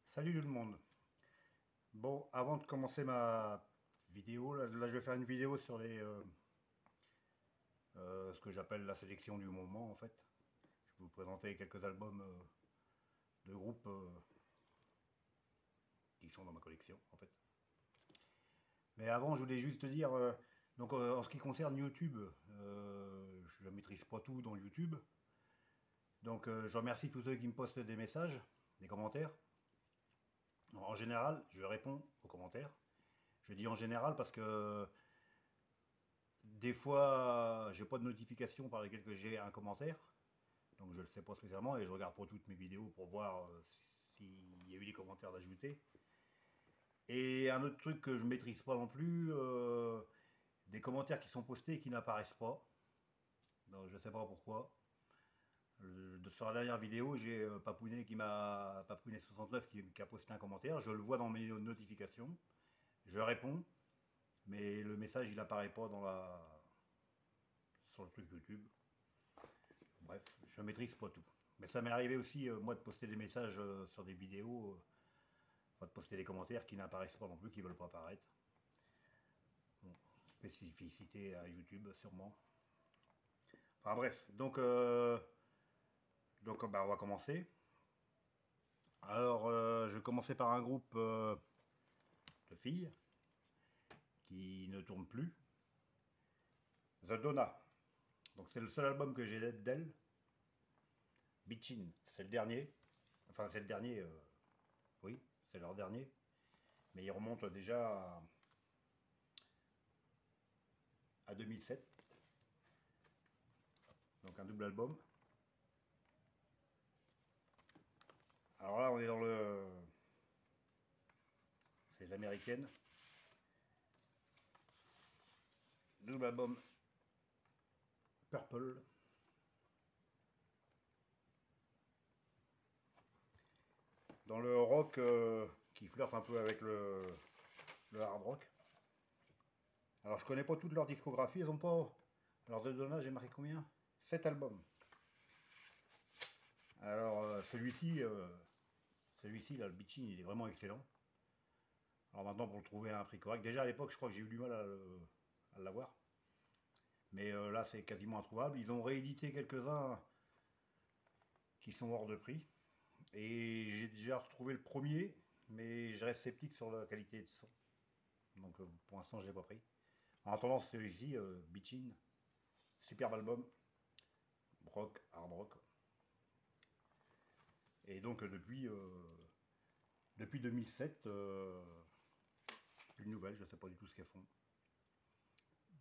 Salut tout le monde. Bon, avant de commencer ma vidéo, là, je vais faire une vidéo sur ce que j'appelle la sélection du moment en fait. Je vais vous présenter quelques albums de groupes qui sont dans ma collection en fait. Mais avant, je voulais juste dire, en ce qui concerne YouTube, je ne maîtrise pas tout dans YouTube. Donc je remercie tous ceux qui me postent des messages, des commentaires. En général, je réponds aux commentaires. Je dis en général parce que des fois, j'ai pas de notification par lesquelles que j'ai un commentaire, donc je ne le sais pas spécialement et je regarde pour toutes mes vidéos pour voir s'il y a eu des commentaires d'ajouter. Et un autre truc que je maîtrise pas non plus, des commentaires qui sont postés et qui n'apparaissent pas. Donc je sais pas pourquoi. Sur la dernière vidéo, j'ai Papounet qui m'a Papounet 69 qui a posté un commentaire. Je le vois dans mes notifications. Je réponds, mais le message il apparaît pas sur le truc YouTube. Bref, je maîtrise pas tout. Mais ça m'est arrivé aussi, moi, de poster des messages sur des vidéos, enfin, de poster des commentaires qui n'apparaissent pas non plus, qui veulent pas apparaître. Bon, spécificité à YouTube, sûrement. Enfin bref, bah, on va commencer. Alors, je vais commencer par un groupe de filles qui ne tourne plus. The Donna. Donc c'est le seul album que j'ai d'elle. Bitchin, c'est le dernier. Enfin, c'est le dernier, oui, c'est leur dernier. Mais il remonte déjà à 2007. Donc un double album. Alors là, on est dans le... C'est les américaines. Double album Purple. Dans le rock qui flirte un peu avec le hard rock. Alors je connais pas toute leur discographie, ils ont pas... Alors de Donna, j'ai marqué combien? 7 albums. Alors celui-ci, là, le Bitchin, il est vraiment excellent. Alors maintenant, pour le trouver à un prix correct, déjà à l'époque, je crois que j'ai eu du mal à l'avoir. Mais là, c'est quasiment introuvable. Ils ont réédité quelques-uns qui sont hors de prix. Et j'ai déjà retrouvé le premier, mais je reste sceptique sur la qualité de son. Donc pour l'instant, je ne l'ai pas pris. En attendant, celui-ci, Bitchin, superbe album, rock, hard rock. Et donc depuis 2007, une nouvelle, je ne sais pas du tout ce qu'elles font.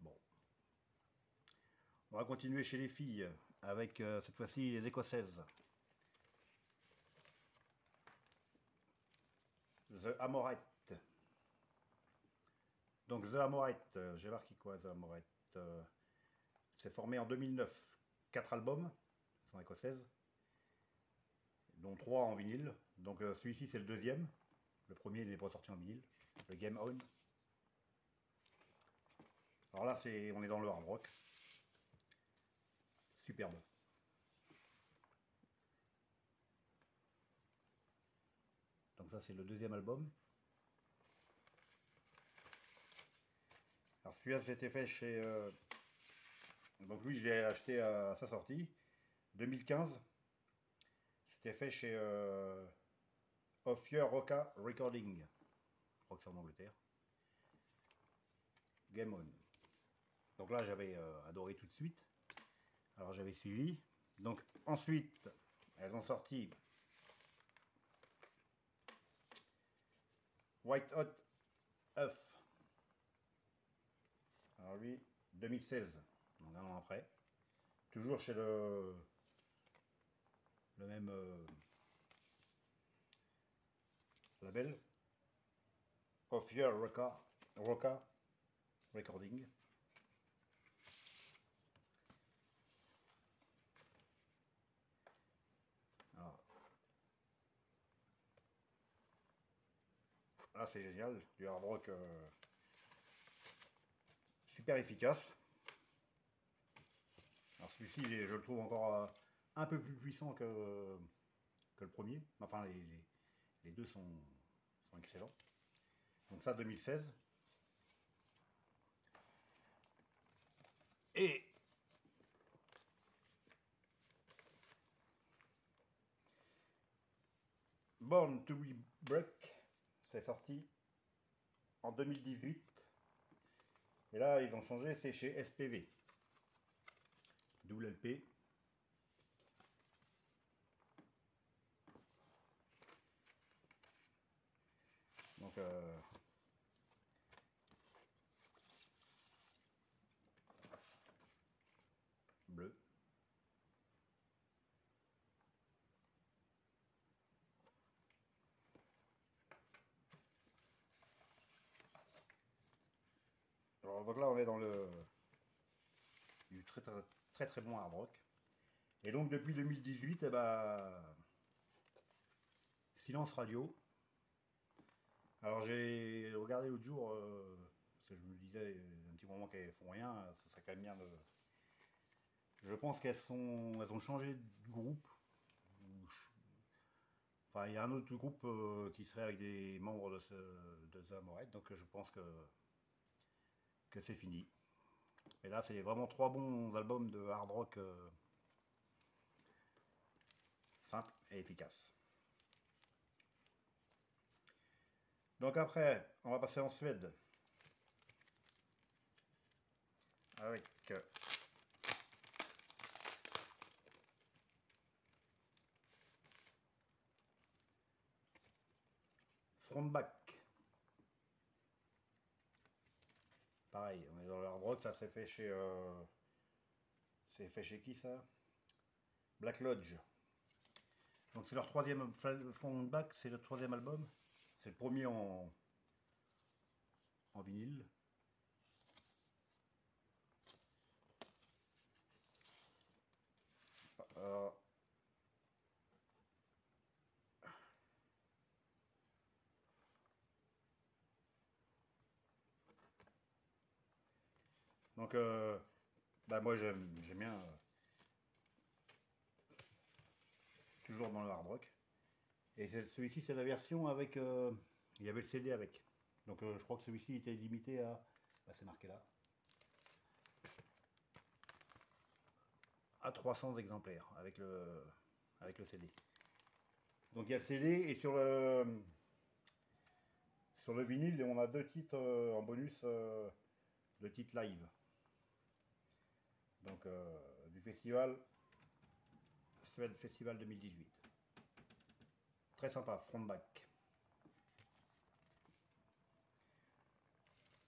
Bon. On va continuer chez les filles avec cette fois-ci les Écossaises. The Amorette. Donc The Amorette, j'ai marqué quoi The Amorette c'est formé en 2009. 4 albums, sont écossaises, dont 3 en vinyle. Donc celui-ci c'est le deuxième. Le premier il n'est pas sorti en vinyle. Le Game On. Alors là on est dans le hard rock. Superbe. Donc ça c'est le deuxième album. Alors celui-là c'était fait chez... donc lui je l'ai acheté à sa sortie. 2015. C'était fait chez Off Your Roca Recording. Je crois que c'est en Angleterre. Game On. Donc là j'avais adoré tout de suite. Alors j'avais suivi. Donc ensuite, elles ont sorti White Hot Huff. Alors lui, 2016, donc un an après. Toujours chez le même label. Of Your Roca Recording. Alors, là c'est génial, du hard rock super efficace. Alors celui-ci, je le trouve encore un peu plus puissant que le premier. Enfin, Les deux sont excellents. Donc ça 2016. Et Born to Be Break, c'est sorti en 2018. Et là, ils ont changé, c'est chez SPV. Double LP. Donc, bleu. Alors, donc là, on est dans du très bon hard rock. Et donc, depuis 2018, eh ben, silence radio. Alors, j'ai regardé l'autre jour, parce que je me disais, un petit moment qu'elles font rien, ça serait quand même bien de... Je pense qu'elles ont changé de groupe. Enfin, il y a un autre groupe qui serait avec des membres de The Amorette, donc je pense que c'est fini. Et là, c'est vraiment trois bons albums de hard rock simples et efficaces. Donc après, on va passer en Suède avec Frontback. Pareil, on est dans le hard rock, ça s'est fait chez... c'est fait chez qui ça? Black Lodge. Donc c'est leur troisième Frontback, c'est le troisième album. C'est le premier en vinyle. Euh, donc, bah moi j'aime bien, toujours dans le hard rock. Et celui-ci, c'est la version avec... il y avait le CD avec. Donc je crois que celui-ci était limité à... Bah, c'est marqué là. À 300 exemplaires avec le CD. Donc il y a le CD et sur le vinyle, on a deux titres en bonus, de titres live. Donc du festival Suède Festival 2018. Très sympa, Frontback.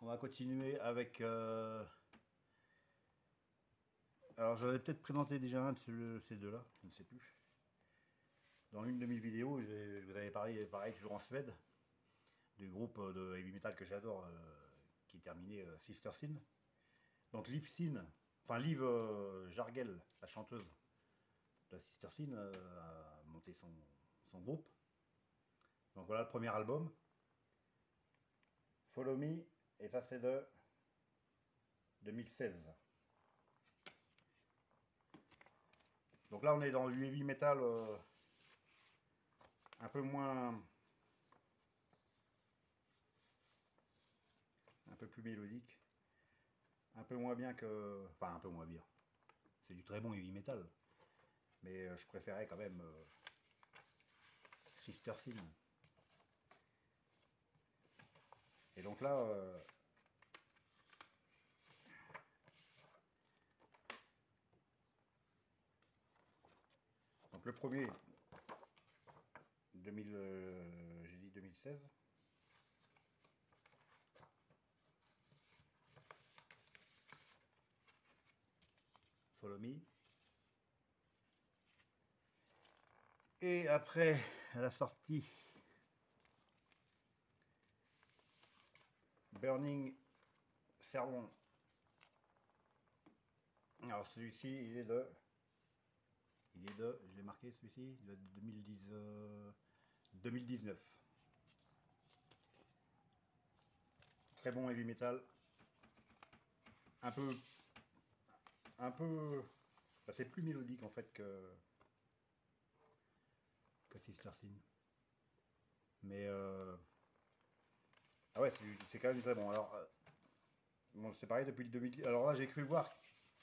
On va continuer avec... alors j'en ai peut-être présenté déjà un de ces deux-là, je ne sais plus. Dans une de mes vidéos, je vous avais parlé, pareil, toujours en Suède, du groupe de heavy metal que j'adore, qui est terminé Sister Sin. Donc Liv Sin, enfin Liv Jargel, la chanteuse de la Sister Sin, a monté son groupe. Donc voilà le premier album, Follow Me, et ça c'est de 2016. Donc là on est dans du heavy metal un peu moins... un peu plus mélodique. Un peu moins bien que... Enfin, un peu moins bien. C'est du très bon heavy metal. Mais je préférais quand même Sister Sin. Et donc là... donc le premier... 2000, j'ai dit 2016. Follow Me. Et après, elle a sorti Burning Sermon. Alors celui-ci, il est de... je l'ai marqué celui-ci, il est de 2019. Très bon heavy metal. Un peu... bah, c'est plus mélodique en fait que Sister Sin. Mais ah ouais, c'est quand même très bon. Alors, bon, c'est pareil depuis le 2010. Alors là, j'ai cru voir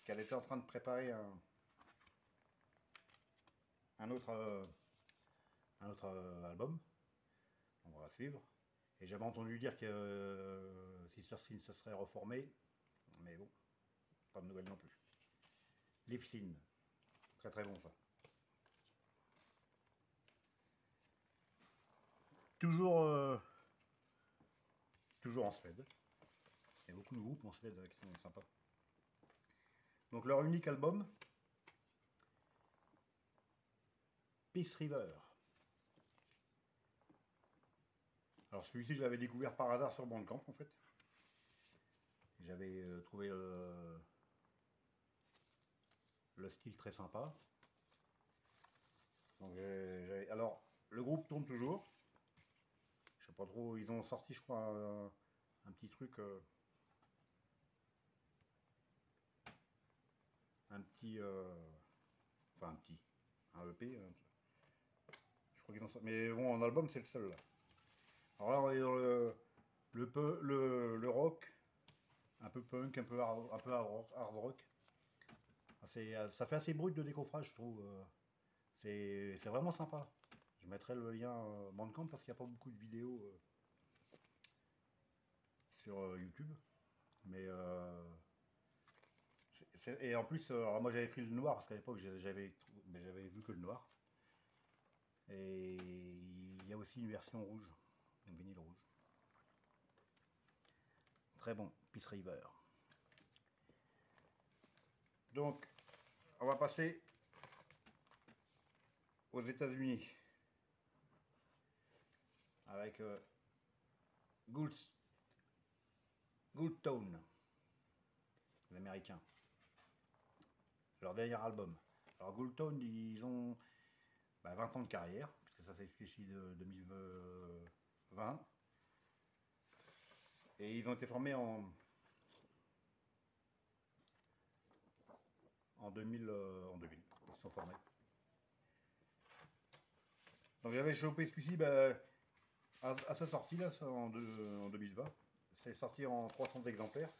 qu'elle était en train de préparer un autre, un autre album. On va suivre. Et j'avais entendu dire que Sister Sin se serait reformé. Mais bon, pas de nouvelles non plus. Live Sin. Très très bon ça. Toujours, toujours en Suède. Il y a beaucoup de groupes en Suède qui sont sympas. Donc leur unique album, Peace River. Alors celui-ci, je l'avais découvert par hasard sur Bandcamp en fait. J'avais trouvé le style très sympa. Donc, alors, le groupe tourne toujours. Je sais pas trop, ils ont sorti, je crois, un petit truc, un petit, enfin un EP. Je crois qu'ils ont sorti, mais bon, en album, c'est le seul là. Alors là, on est dans le rock, un peu punk, un peu hard rock. Ça fait assez brut de décoffrage, je trouve. C'est vraiment sympa. Je mettrai le lien Bandcamp parce qu'il n'y a pas beaucoup de vidéos sur YouTube. Mais et en plus, alors moi j'avais pris le noir parce qu'à l'époque j'avais vu que le noir. Et il y a aussi une version rouge, une vinyle rouge. Très bon, Peace River. Donc, on va passer aux États-Unis avec Ghoul Town, les Américains. Leur dernier album. Alors Ghoul Town, ils ont 20 ans de carrière, puisque ça s'est suivi de 2020. Et ils ont été formés en 2000. Ils se sont formés. Donc j'avais chopé celui-ci à sa sortie, là, en 2020. C'est sorti en 300 exemplaires.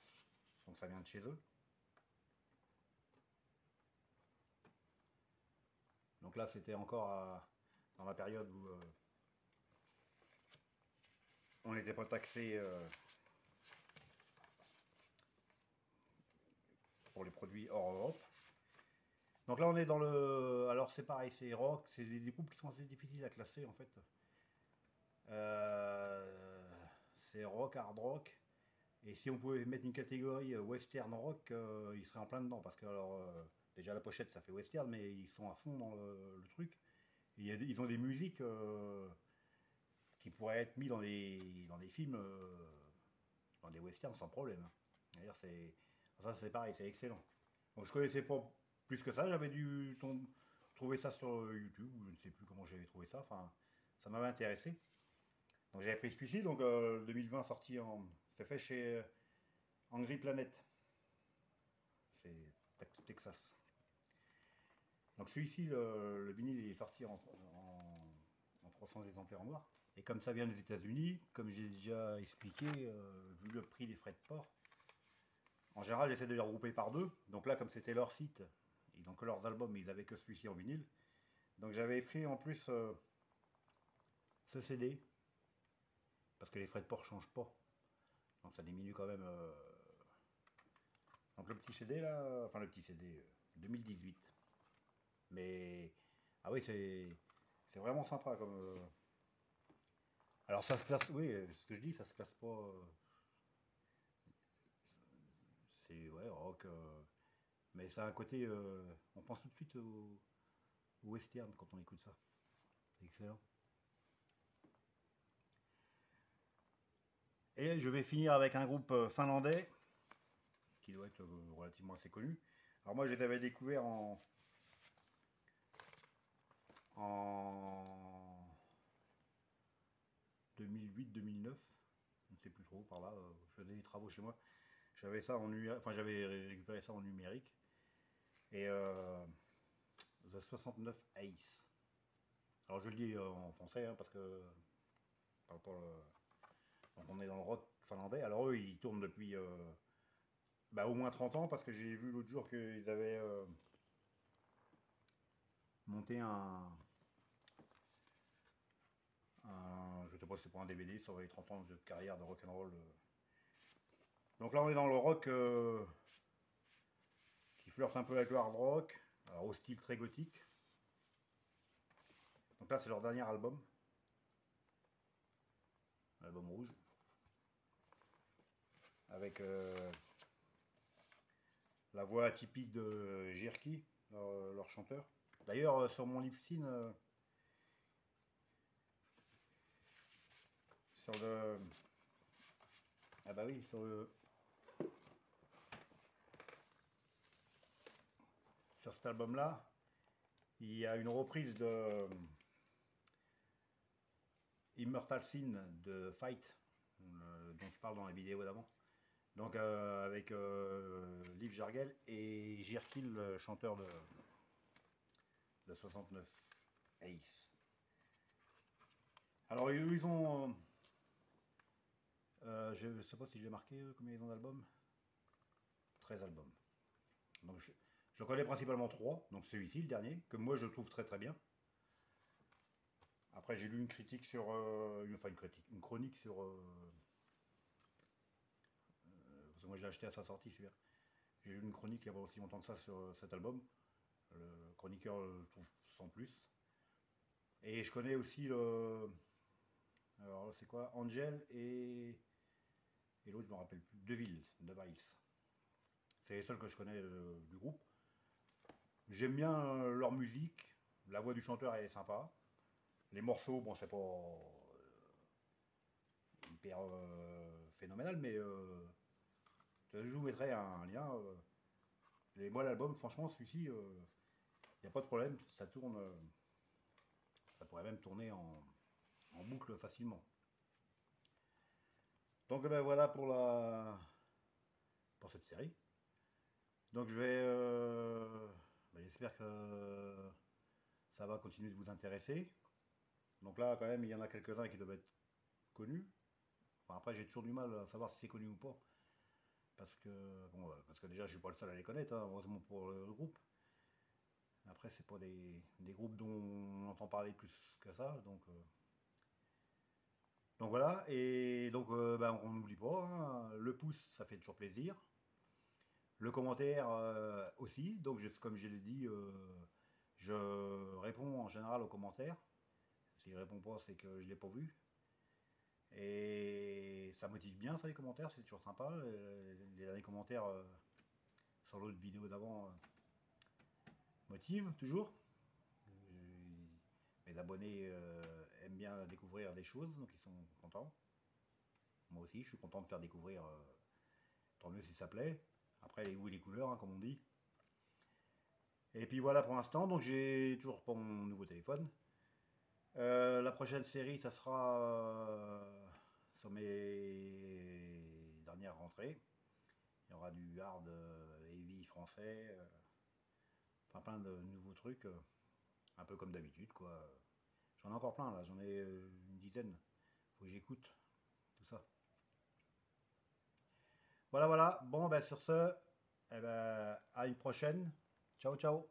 Donc ça vient de chez eux. Donc là, c'était encore dans la période où on n'était pas taxé pour les produits hors Europe. Donc là, on est dans le... Alors c'est pareil, c'est rock, c'est des groupes qui sont assez difficiles à classer en fait. C'est rock, hard rock. Et si on pouvait mettre une catégorie western rock, il serait en plein dedans. Parce que alors, déjà la pochette ça fait western, mais ils sont à fond dans le truc. Et ils ont des musiques qui pourraient être mis dans des films, dans des westerns sans problème. D'ailleurs, ça c'est pareil, c'est excellent. Donc je connaissais pas plus que ça, j'avais dû trouver ça sur YouTube, ou je ne sais plus comment j'avais trouvé ça, enfin ça m'avait intéressé. Donc j'avais pris celui-ci, donc 2020 sorti c'était fait chez Angry Planet. C'est Texas. Donc celui-ci, le vinyle est sorti en 300 exemplaires en noir. Et comme ça vient des États-Unis, comme j'ai déjà expliqué, vu le prix des frais de port, en général j'essaie de les regrouper par deux. Donc là, comme c'était leur site, ils ont que leurs albums, mais ils avaient que celui-ci en vinyle. Donc j'avais pris en plus ce CD, parce que les frais de port ne changent pas. Donc ça diminue quand même. Donc le petit CD là, enfin le petit CD 2018. Mais ah oui, c'est vraiment sympa comme. Alors ça se classe, oui, ce que je dis, ça se classe pas. C'est ouais rock, mais ça a un côté. On pense tout de suite au western quand on écoute ça. C'est excellent. Et je vais finir avec un groupe finlandais qui doit être relativement assez connu. Alors moi, je les avais découvert en 2008-2009, je ne sais plus trop, par là, je faisais des travaux chez moi. J'avais ça en numérique, enfin j'avais récupéré ça en numérique. Et The 69 Ace. Alors je le dis en français parce que pour le... Donc on est dans le rock finlandais. Alors eux, ils tournent depuis au moins 30 ans, parce que j'ai vu l'autre jour qu'ils avaient monté je sais pas si c'est pour un DVD sur les 30 ans de carrière de rock'n'roll. Donc là, on est dans le rock qui flirte un peu avec le hard rock, alors au style très gothique. Donc là, c'est leur dernier album, l'album rouge, avec la voix atypique de Jirki, leur chanteur. D'ailleurs, sur mon Libsyn, sur le... Ah bah oui, sur cet album-là, il y a une reprise de Immortal Sin de Fight, dont je parle dans la vidéo d'avant. Donc avec Liv Jargel et Jirkil, le chanteur de 69 Ace. Alors ils ont... je ne sais pas si j'ai marqué combien ils ont d'albums. 13 albums. Donc je connais principalement 3. Donc celui-ci, le dernier, que moi je trouve très très bien. Après j'ai lu une critique sur... une chronique sur... parce que moi j'ai acheté à sa sortie, c'est bien. J'ai lu une chronique il n'y a pas aussi longtemps que ça sur cet album. Le chroniqueur le trouve sans plus. Et je connais aussi le... Alors là c'est quoi? Angel et l'autre je me rappelle plus. Deville. C'est les seuls que je connais du groupe. J'aime bien leur musique. La voix du chanteur est sympa. Les morceaux, bon c'est pas hyper phénoménal, mais je vous mettrai un lien. Moi l'album, franchement celui-ci, il n'y a pas de problème, ça tourne. Ça pourrait même tourner en boucle facilement. Donc ben, voilà pour cette série. Donc je vais... j'espère que ça va continuer de vous intéresser. Donc là quand même il y en a quelques-uns qui doivent être connus. Enfin, après j'ai toujours du mal à savoir si c'est connu ou pas. Parce que, bon, parce que déjà je suis pas le seul à les connaître, hein, heureusement pour le groupe. Après c'est pas des groupes dont on entend parler plus que ça. Donc voilà, et donc on n'oublie pas, hein, le pouce ça fait toujours plaisir. Le commentaire aussi, donc comme je l'ai dit, je réponds en général aux commentaires. Si je réponds pas, c'est que je ne l'ai pas vu. Et ça motive bien ça les commentaires, c'est toujours sympa. Les derniers commentaires sur l'autre vidéo d'avant motivent toujours. Mes abonnés aiment bien découvrir des choses, donc ils sont contents. Moi aussi, je suis content de faire découvrir, tant mieux si ça plaît. Après, les goûts et les couleurs, hein, comme on dit. Et puis voilà pour l'instant, donc j'ai toujours pas mon nouveau téléphone. La prochaine série, ça sera sur mes dernières rentrées. Il y aura du hard heavy français, enfin plein de nouveaux trucs, un peu comme d'habitude quoi. J'en ai encore plein là, j'en ai une dizaine. Faut que j'écoute tout ça. Voilà, voilà. Bon, ben sur ce, eh ben, à une prochaine. Ciao, ciao.